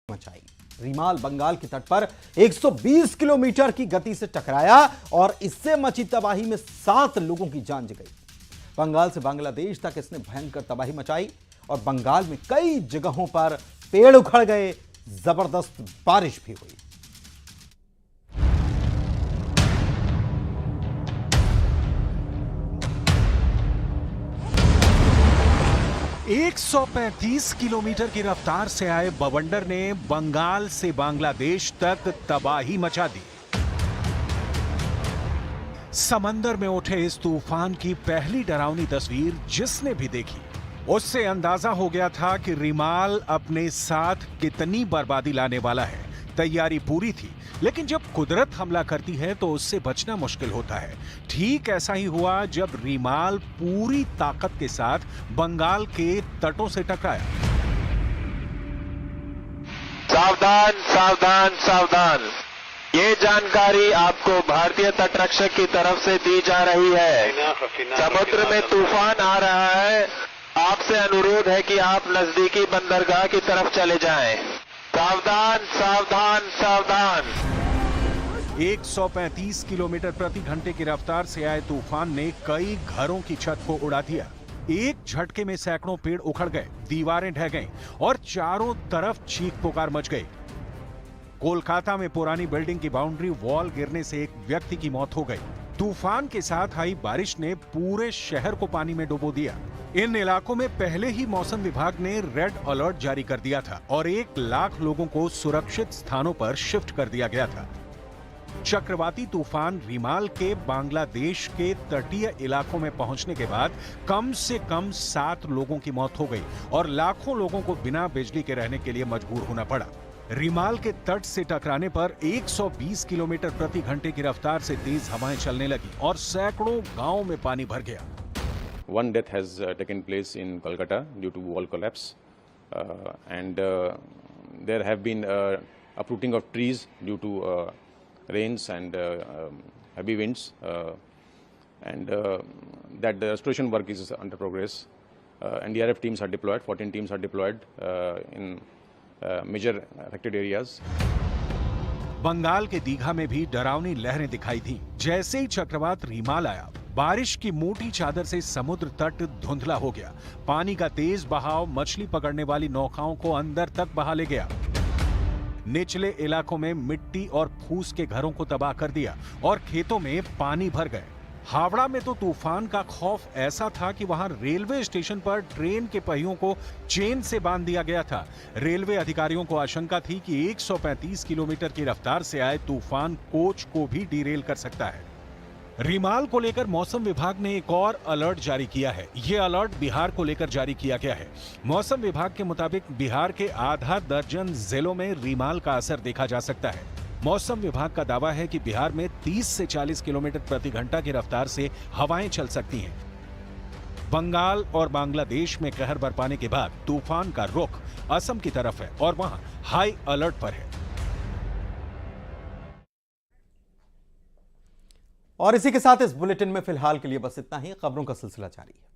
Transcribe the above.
मचाई। रीमाल बंगाल के तट पर 120 किलोमीटर की गति से टकराया और इससे मची तबाही में 7 लोगों की जान गई। बंगाल से बांग्लादेश तक इसने भयंकर तबाही मचाई और बंगाल में कई जगहों पर पेड़ उखड़ गए, जबरदस्त बारिश भी हुई। 135 किलोमीटर की रफ्तार से आए बवंडर ने बंगाल से बांग्लादेश तक तबाही मचा दी। समंदर में उठे इस तूफान की पहली डरावनी तस्वीर जिसने भी देखी, उससे अंदाजा हो गया था कि रीमाल अपने साथ कितनी बर्बादी लाने वाला है। तैयारी पूरी थी, लेकिन जब कुदरत हमला करती है तो उससे बचना मुश्किल होता है। ठीक ऐसा ही हुआ जब रीमाल पूरी ताकत के साथ बंगाल के तटों से टकराया। सावधान सावधान सावधान, ये जानकारी आपको भारतीय तटरक्षक की तरफ से दी जा रही है। समुद्र में तूफान आ रहा है, आपसे अनुरोध है कि आप नजदीकी बंदरगाह की तरफ चले जाएं। सावधान सावधान सावधान। 135 किलोमीटर प्रति घंटे की रफ्तार से आए तूफान ने कई घरों की छत को उड़ा दिया। एक झटके में सैकड़ों पेड़ उखड़ गए, दीवारें ढह गईं और चारों तरफ चीख पुकार मच गई। कोलकाता में पुरानी बिल्डिंग की बाउंड्री वॉल गिरने से एक व्यक्ति की मौत हो गई। तूफान के साथ आई बारिश ने पूरे शहर को पानी में डुबो दिया। इन इलाकों में पहले ही मौसम विभाग ने रेड अलर्ट जारी कर दिया था और 1 लाख लोगों को सुरक्षित स्थानों पर शिफ्ट कर दिया गया था। चक्रवाती तूफान रीमाल के बांग्लादेश के तटीय इलाकों में पहुंचने के बाद कम से कम 7 लोगों की मौत हो गई और लाखों लोगों को बिना बिजली के रहने के लिए मजबूर होना पड़ा। रीमाल के तट से टकराने पर 120 किलोमीटर प्रति घंटे की रफ्तार से तेज हवाएं चलने लगी और सैकड़ों गांवों में पानी भर गया। One death has taken place in Kolkata due to wall collapse, and there have been uprooting of trees due to rains and heavy winds, and that the restoration work is under progress. NDRF teams are deployed, 14 teams are deployed in major affected areas. Bengal के दीघा में भी डरावनी लहरें दिखाई थीं। जैसे ही चक्रवात रीमाल आया, बारिश की मोटी चादर से समुद्र तट धुंधला हो गया। पानी का तेज बहाव मछली पकड़ने वाली नौकाओं को अंदर तक बहा ले गया। निचले इलाकों में मिट्टी और फूस के घरों को तबाह कर दिया और खेतों में पानी भर गए। हावड़ा में तो तूफान का खौफ ऐसा था कि वहां रेलवे स्टेशन पर ट्रेन के पहियों को चेन से बांध दिया गया था। रेलवे अधिकारियों को आशंका थी कि 135 किलोमीटर की रफ्तार से आए तूफान कोच को भी डिरेल कर सकता है। रीमाल को लेकर मौसम विभाग ने एक और अलर्ट जारी किया है। यह अलर्ट बिहार को लेकर जारी किया गया है। मौसम विभाग के मुताबिक बिहार के आधा दर्जन जिलों में रीमाल का असर देखा जा सकता है। मौसम विभाग का दावा है कि बिहार में 30 से 40 किलोमीटर प्रति घंटा की रफ्तार से हवाएं चल सकती हैं। बंगाल और बांग्लादेश में कहर बरपाने के बाद तूफान का रुख असम की तरफ है और वहां हाई अलर्ट पर है। और इसी के साथ इस बुलेटिन में फिलहाल के लिए बस इतना ही। खबरों का सिलसिला जारी है।